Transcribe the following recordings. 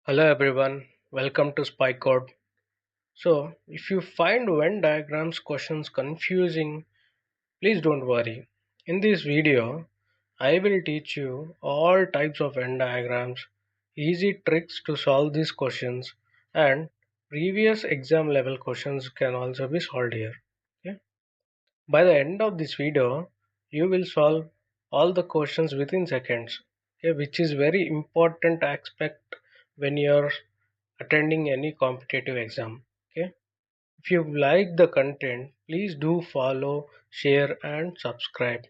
Hello everyone, welcome to SpyCode. So, if you find Venn diagrams questions confusing, please don't worry. In this video, I will teach you all types of Venn diagrams, easy tricks to solve these questions, and previous exam level questions can also be solved here. Okay? By the end of this video, you will solve all the questions within seconds, okay, which is very important aspect when you're attending any competitive exam. Okay, if you like the content, please do follow, share and subscribe.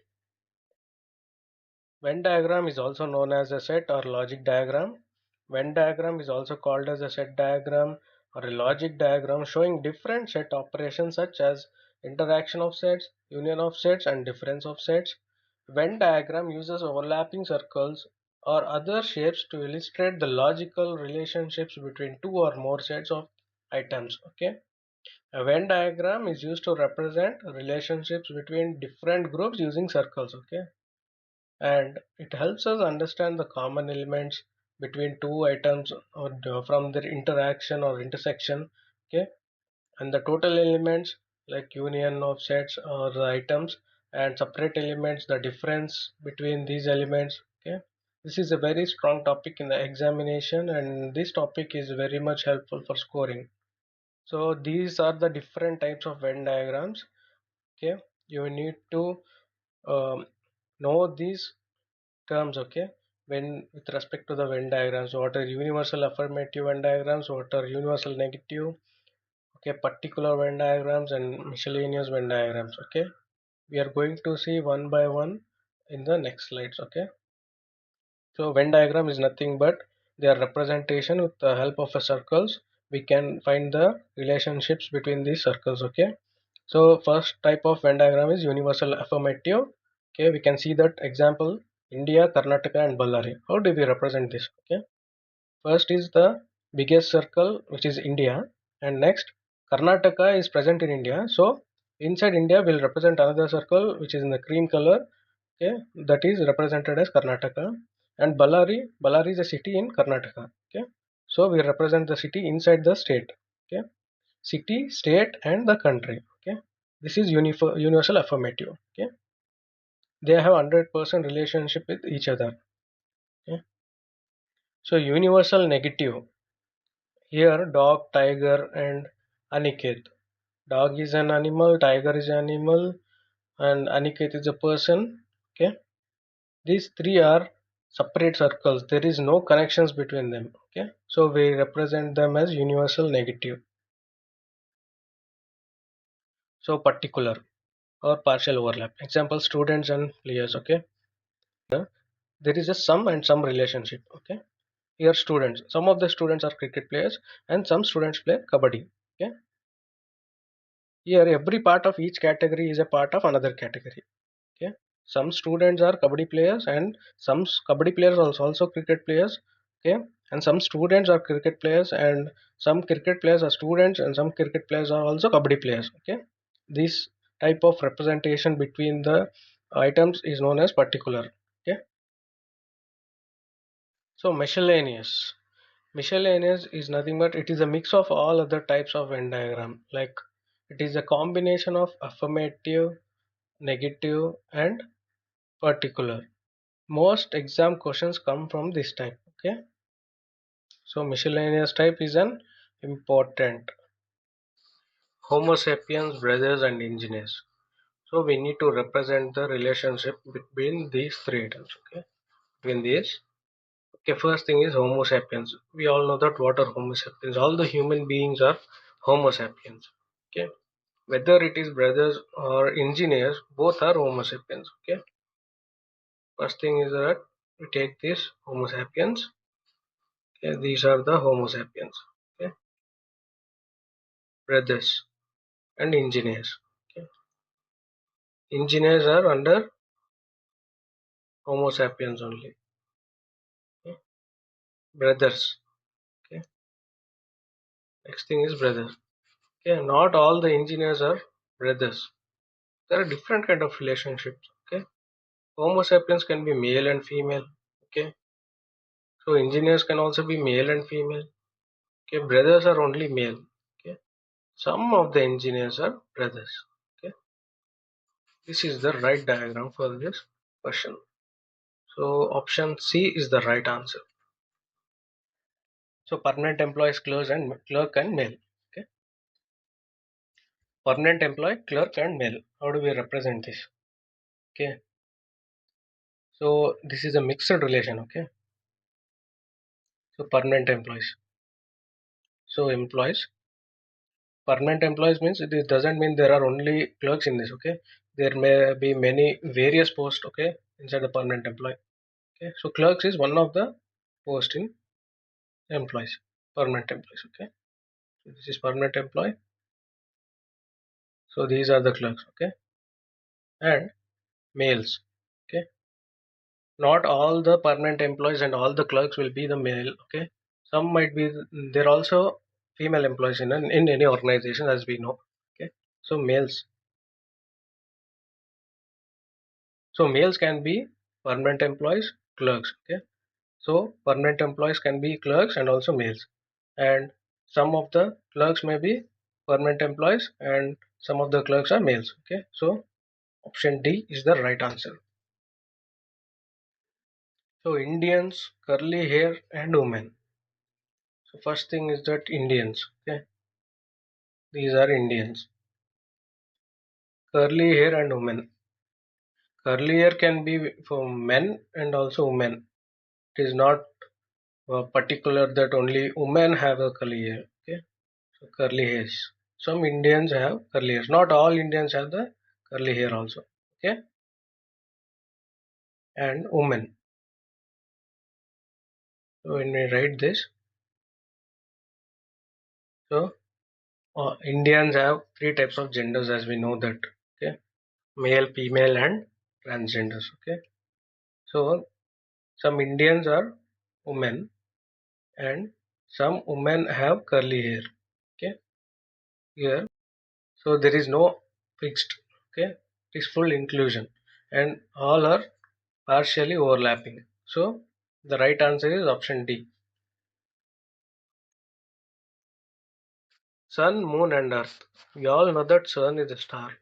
Venn diagram is also known as a set or logic diagram. Venn diagram is also called as a set diagram or a logic diagram showing different set operations such as interaction of sets, union of sets and difference of sets. Venn diagram uses overlapping circles or other shapes to illustrate the logical relationships between two or more sets of items. Okay, a Venn diagram is used to represent relationships between different groups using circles. Okay, and it helps us understand the common elements between two items or from their interaction or intersection. Okay, and the total elements like union of sets or the items, and separate elements the difference between these elements. Okay, this is a very strong topic in the examination, and this topic is very much helpful for scoring. So these are the different types of Venn diagrams. Okay, you need to um, know these terms. Okay, when with respect to the Venn diagrams, what are universal affirmative Venn diagrams, what are universal negative, okay, particular Venn diagrams and miscellaneous Venn diagrams. Okay, we are going to see one by one in the next slides. Okay, so Venn diagram is nothing but their representation with the help of a circles. We can find the relationships between these circles. Okay, so first type of Venn diagram is universal affirmative. Okay, we can see that example India, Karnataka and Ballari. How do we represent this? Okay, first is the biggest circle, which is India, and next Karnataka is present in India. So inside India will represent another circle which is in the cream color. Okay, that is represented as Karnataka, and Ballari is a city in Karnataka. Okay, so we represent the city inside the state. Okay, city, state, and the country. Okay, this is universal affirmative. Okay, they have 100% relationship with each other. Okay, so universal negative. Here, dog, tiger, and Aniket. Dog is an animal, tiger is an animal, and Aniket is a person. Okay, these three are separate circles. There is no connections between them. Okay, so we represent them as universal negative. So particular or partial overlap. Example: students and players. Okay, there is a sum and sum relationship. Okay, here students. Some of the students are cricket players, and some students play kabaddi. Okay, here every part of each category is a part of another category. Okay, some students are kabaddi players and some kabaddi players are also cricket players. Okay, and some students are cricket players and some cricket players are students and some cricket players are also kabaddi players. Okay, this type of representation between the items is known as particular. Okay, so miscellaneous is nothing but it is a mix of all other types of Venn diagram. Like it is a combination of affirmative, negative and particular. Most exam questions come from this type. Okay, so miscellaneous type is an important. Homo sapiens, brothers and engineers. So we need to represent the relationship between these three items. Okay, between these. Okay, first thing is Homo sapiens. We all know that what are Homo sapiens. All the human beings are Homo sapiens. Okay, whether it is brothers or engineers, both are Homo sapiens. Okay, first thing is that we take this Homo sapiens. Okay, these are the Homo sapiens. Okay, brothers and engineers. Okay, engineers are under Homo sapiens only. Okay, brothers. Okay, next thing is brothers. Okay, not all the engineers are brothers. There are different kind of relationships. Okay, Homo sapiens can be male and female. Okay, So engineers can also be male and female. Okay, brothers are only male. Okay, some of the engineers are brothers. Okay, this is the right diagram for this question. So option C is the right answer. So permanent employees clerk and male. Okay, permanent employee, clerk and male. How do we represent this? Okay, so this is a mixed relation. Okay, so permanent employees. So employees, permanent employees means it doesn't mean there are only clerks in this. Okay, there may be many various posts. Okay, inside the permanent employee. Okay, so clerks is one of the post in employees, permanent employees. Okay, so this is permanent employee. So these are the clerks. Okay, and males. Okay, not all the permanent employees and all the clerks will be the male. Okay, some might be there are also female employees in any organization, as we know. Okay, so males. So males can be permanent employees, clerks. Okay, so permanent employees can be clerks and also males, and some of the clerks may be permanent employees and some of the clerks are males. Okay, so option D is the right answer. So Indians, curly hair and women. So first thing is that Indians. Okay, these are Indians. Curly hair and women. Curly hair can be for men and also women. It is not particular that only women have a curly hair. Okay, so curly hairs. Some Indians have curly hairs. Not all Indians have the curly hair also. Okay, and women. So when we write this, so Indians have three types of genders, as we know that. Okay, male, female, and transgenders. Okay, so some Indians are women and some women have curly hair. Okay, here, so there is no fixed. Okay, it is full inclusion and all are partially overlapping. So the right answer is option D. Sun, moon, and earth. We all know that sun is a star,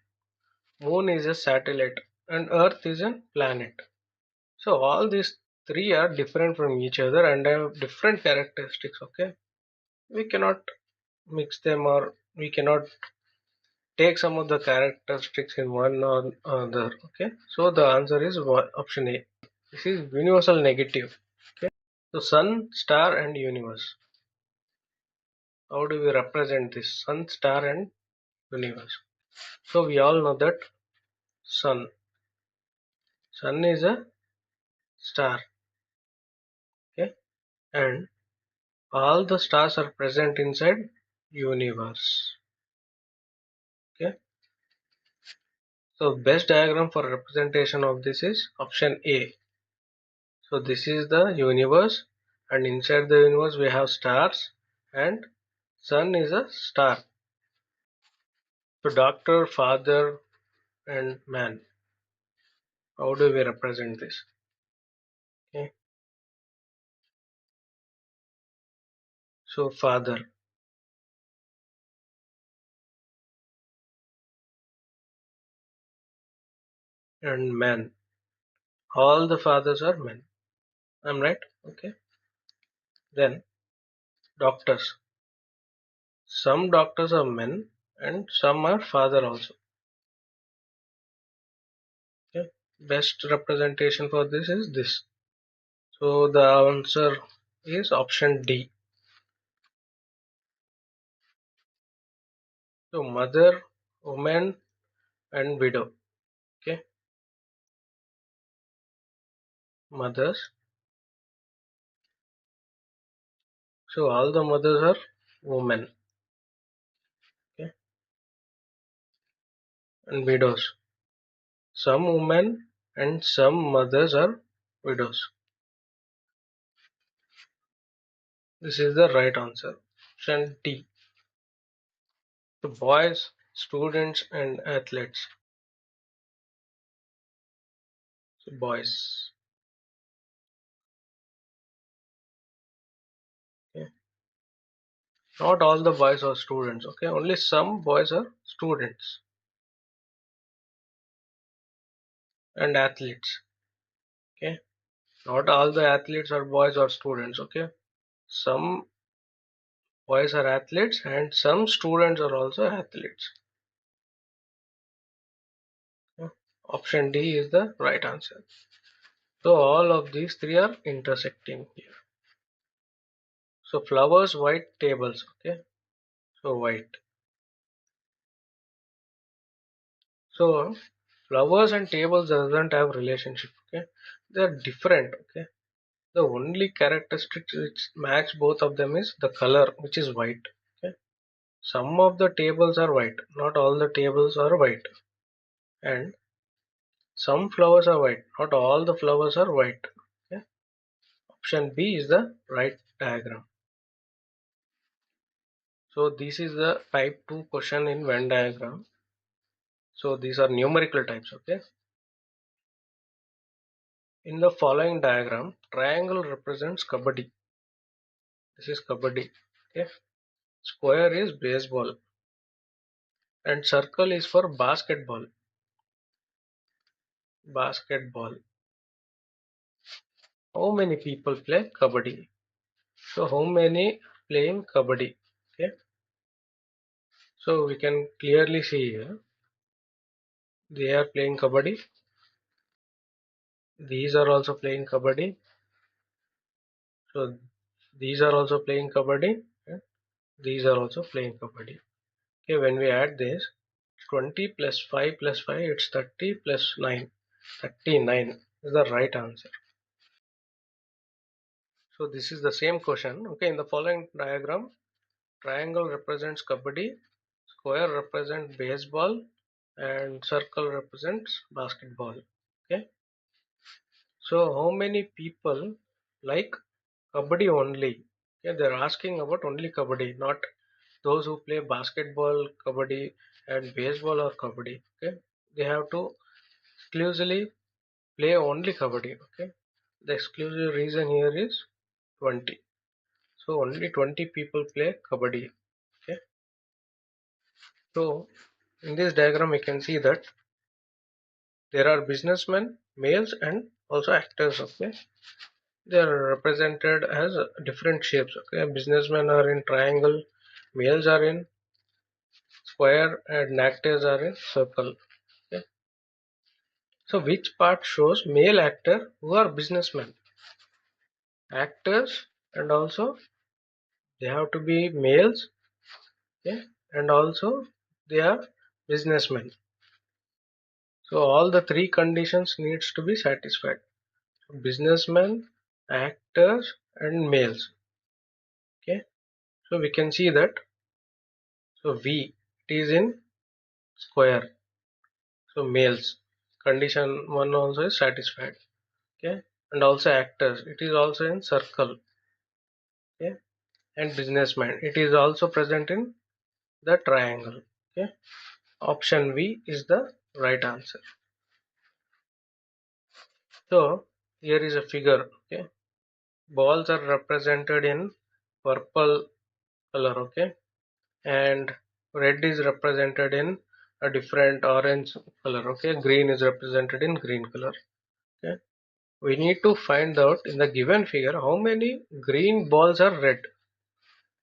moon is a satellite, and earth is a planet. So all these three are different from each other and have different characteristics. Okay, we cannot mix them or we cannot take some of the characteristics in one or other. Okay, so the answer is option A. This is universal negative. Okay, so sun, star, and universe. How do we represent this? Sun, star, and universe. So we all know that sun. Sun is a star. Okay, and all the stars are present inside universe. Okay, so best diagram for representation of this is option A. So this is the universe, and inside the universe we have stars, and sun is a star. So doctor, father, and man. How do we represent this? Okay, so father and man. All the fathers are men. I'm right. Okay. Then doctors. Some doctors are men and some are father also. Okay. Best representation for this is this. So the answer is option D. So mother, woman, and widow. Okay. Mothers. So all the mothers are women. Okay. And widows. Some women and some mothers are widows. This is the right answer. Option D. So boys, students, and athletes. So boys. Not all the boys are students, okay? Only some boys are students and athletes, okay? Not all the athletes are boys or students, okay? Some boys are athletes and some students are also athletes. Okay? Option D is the right answer. So all of these three are intersecting here. So flowers, white, tables, okay? So white. So flowers and tables doesn't have relationship, okay? They're different, okay? The only characteristics which match both of them is the color, which is white, okay? Some of the tables are white, not all the tables are white. And some flowers are white, not all the flowers are white, okay? Option B is the right diagram. So this is the type 2 question in Venn diagram. So these are numerical types, okay? In the following diagram, triangle represents kabaddi. This is kabaddi, okay? Square is baseball and circle is for basketball. Basketball. How many people play kabaddi? So how many playing kabaddi? Okay. So we can clearly see here they are playing kabaddi. These are also playing kabaddi. So these are also playing kabaddi. And these are also playing kabaddi. Okay, when we add this, 20 plus 5 plus 5, it's 30 plus 9. 39 is the right answer. So this is the same question. Okay, in the following diagram, triangle represents kabaddi, square represents baseball, and circle represents basketball. Okay, so how many people like kabaddi only? Okay, they're asking about only kabaddi, not those who play basketball, kabaddi, and baseball or kabaddi. Okay, they have to exclusively play only kabaddi. Okay, the exclusive reason here is 20. So only 20 people play kabaddi. Okay, so in this diagram we can see that there are businessmen, males, and also actors. Okay, they are represented as different shapes. Okay, businessmen are in triangle, males are in square, and actors are in circle. Okay, so which part shows male actor who are businessmen? Actors, and also they have to be males. Okay, and also they are businessmen. So all the three conditions needs to be satisfied. Businessmen, actors, and males. Okay, so we can see that. So V, it is in square. So males, condition one also is satisfied. Okay, and also actors, it is also in circle. Okay, and businessman, it is also present in the triangle. Okay, option V is the right answer. So here is a figure. Okay, balls are represented in purple color. Okay, and red is represented in a different orange color. Okay, green is represented in green color. Okay, we need to find out in the given figure how many green balls are red.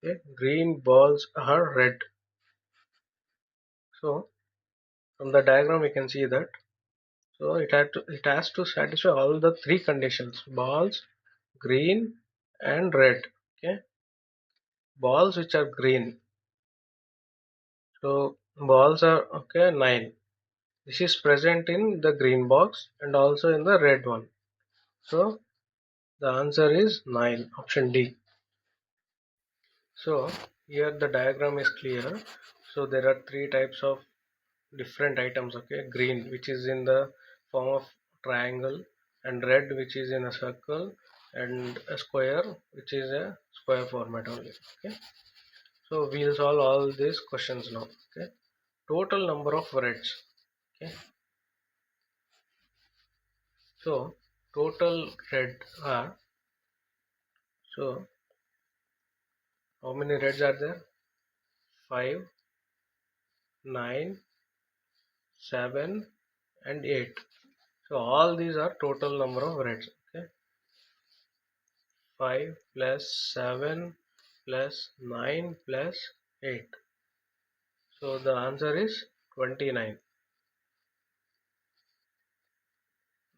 Okay, green balls are red. So from the diagram we can see that. So it has to satisfy all the three conditions: balls, green, and red. Okay, balls which are green. So balls are okay 9. This is present in the green box and also in the red one. So the answer is 9, option D. So here the diagram is clear. So there are three types of different items. Okay, green which is in the form of triangle, and red which is in a circle, and a square which is a square format only. Okay, so we'll solve all these questions now. Okay, total number of reds. Okay, so total red are, so How many reds are there? 5, 9, 7 and 8. So all these are total number of reds. Okay, 5 plus 7 plus 9 plus 8. So the answer is 29.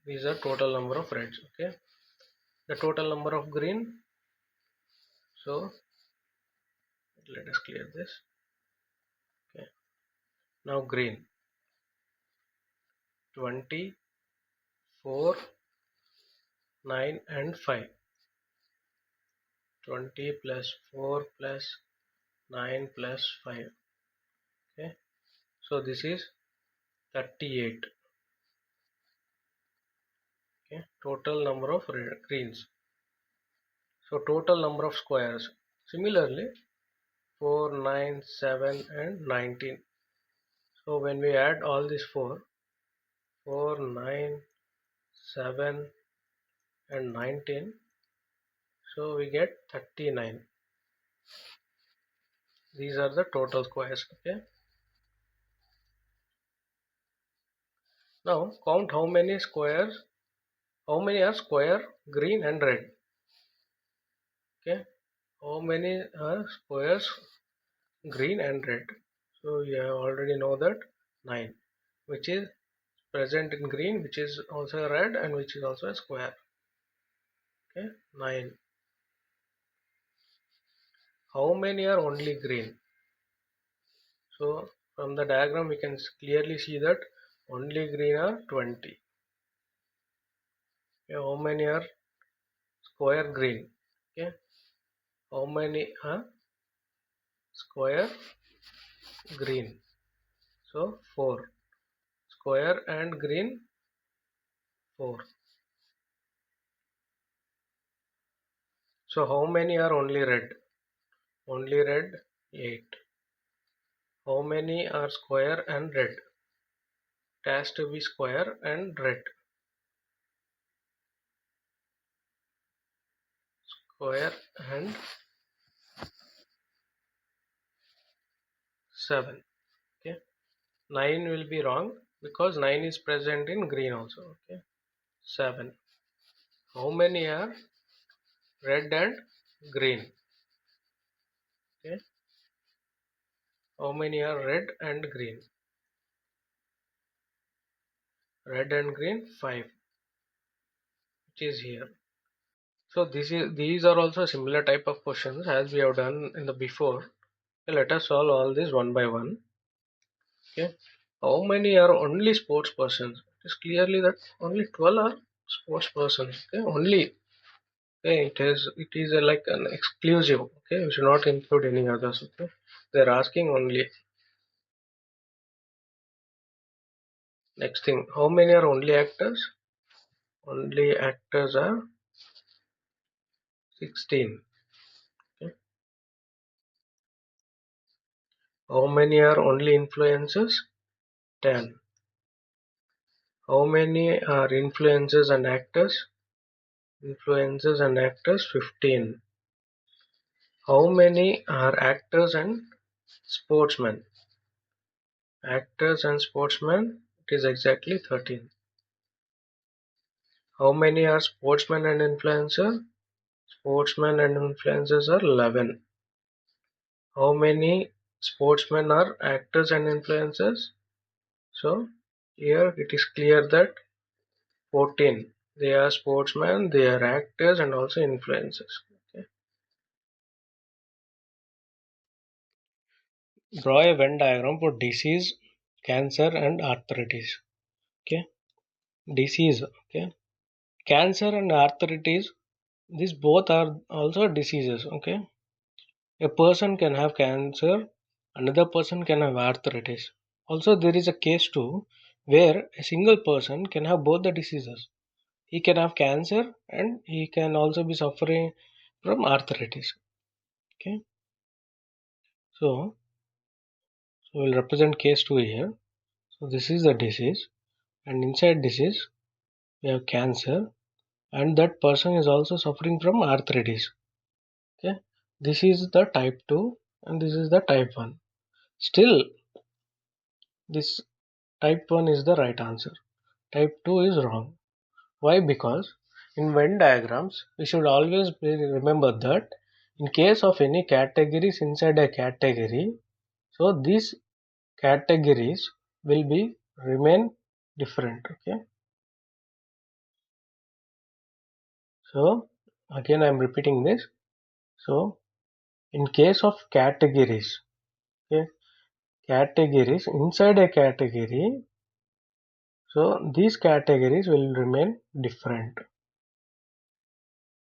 These are total number of reds. Okay, the total number of green. So let us clear this. Okay, now green 20, 4, 9 and 5. 20 plus 4 plus 9 plus 5. Okay, so this is 38. Okay, total number of greens. So total number of squares. Similarly, 4, 9, 7 and 19. So when we add all these 4, 9, 7 and 19, so we get 39. These are the total squares. Okay, now count how many squares, how many are square, green and red. Okay, how many are squares, green and red? So you already know that 9, which is present in green, which is also red and which is also a square. Okay, 9. How many are only green? So from the diagram we can clearly see that only green are 20. Okay, how many are square green? Okay, how many are square green? So 4. Square and green 4. So how many are only red? Only red 8. How many are square and red? It has to be square and red. Square and 7. Okay, 9 will be wrong because 9 is present in green also. Okay, 7. How many are red and green? Okay, how many are red and green? Red and green 5, which is here. So these are also similar type of questions as we have done in the before. Okay, let us solve all these one by one. Okay, how many are only sports persons? It is clearly that only 12 are sports persons. Okay, only. Okay, it is like an exclusive. Okay, we should not include any others. Okay, they're asking only. Next thing, how many are only actors? Only actors are 16. Okay. How many are only influencers? 10. How many are influencers and actors? Influencers and actors 15. How many are actors and sportsmen? Actors and sportsmen, it is exactly 13. How many are sportsmen and influencers? Sportsmen and influencers are 11. How many sportsmen are actors and influencers? So here it is clear that 14. They are sportsmen, they are actors and also influencers. Okay. Draw a Venn diagram for disease, cancer and arthritis. Okay. Disease. Okay. Cancer and arthritis, these both are also diseases. Okay. A person can have cancer, another person can have arthritis. Also, there is a case too where a single person can have both the diseases. He can have cancer and he can also be suffering from arthritis. Okay, so we'll represent case 2 here. So this is the disease, and inside disease we have cancer, and that person is also suffering from arthritis. Okay, this is the type 2 and this is the type 1. Still, this type 1 is the right answer. Type 2 is wrong. Why? Because in Venn diagrams, we should always remember that in case of any categories inside a category, so these categories will be remain different. Okay. So again, I am repeating this. So in case of categories, okay, categories inside a category, so these categories will remain different.